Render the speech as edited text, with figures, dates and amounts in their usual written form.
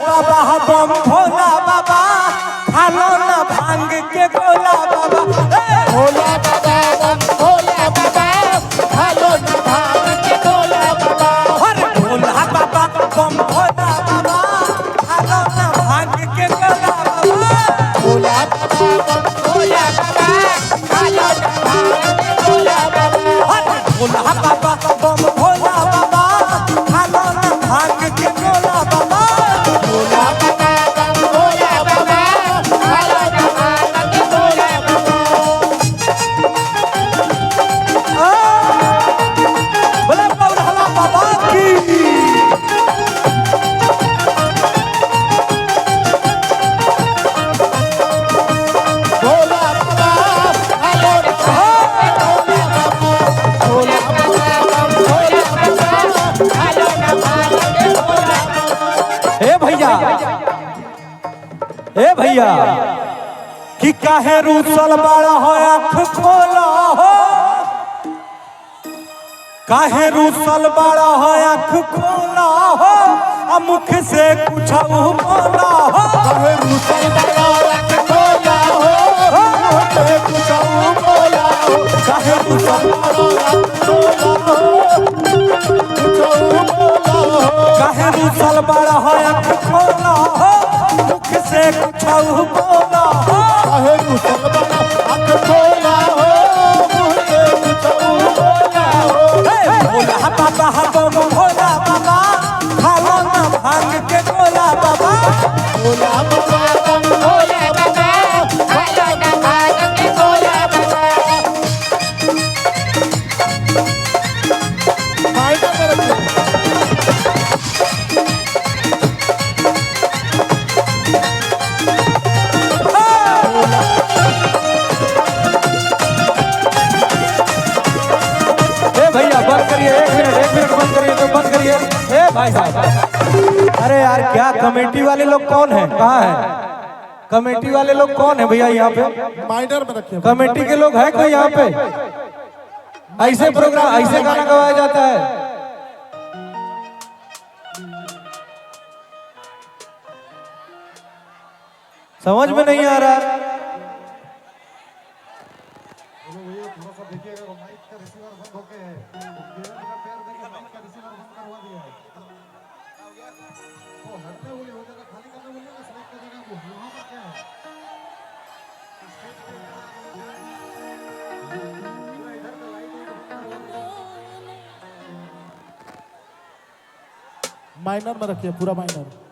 बाबा बम भोला बाबा खालो न भांग के गोला बाबा भोला बाबा बम भोला बाबा खालो न भांग के गोला बाबा। अरे भोला बाबा बम भोला बाबा खालो न भांग के गोला बाबा। भोला बाबा बम भोला बाबा खालो न भांग के गोला बाबा। अरे भोला बाबा बम भोला बाबा खालो न भांग के गोला बाबा। भोला बाबा बम भोला बाबा खालो न भांग के गोला बाबा। बोले भोला बाबा की भोला बाबा खालो न भांग के गोला बाबा। भोला बाबा बम भोला बाबा खालो न भांग के गोला बाबा। ए भैया कि काहे रूसल बड़ा हो आँख खोला हो काहे रूसल बड़ा हो आँख खोला हो मुख से कुछ बोला हो काहे रूसल बड़ा आँख खोला हो मुझे कुछ बोला हो। काहे रूसल बड़ा आँख खोला हो कुछ बोला हो। काहे रूसल बड़ा हो आँख खोला हो मुख से कुछ बोला हो काहे रूसल बड़ा आँख खोला हो मुझे कुछ बोला हो। भोला बाबा बम भोला बाबा खालो न भांग के गोला बाबा। भोला बाबा बम भोला बाबा खालो न भांग के गोला बाबा। मायना कर भैया बंद करिए, एक मिनट बंद करिए तो बंद करिए। ए भाई साहब, अरे यार क्या कमेटी वाले लोग कौन हैं, कहाँ हैं कमेटी वाले लोग कौन है भैया यहाँ पे? माइनर में रखिए। कमेटी के लोग हैं कोई यहाँ पे? ऐसे प्रोग्राम ऐसे गाना गवाया जाता है? समझ में नहीं आ रहा। माइनर में रखिए, पूरा माइनर।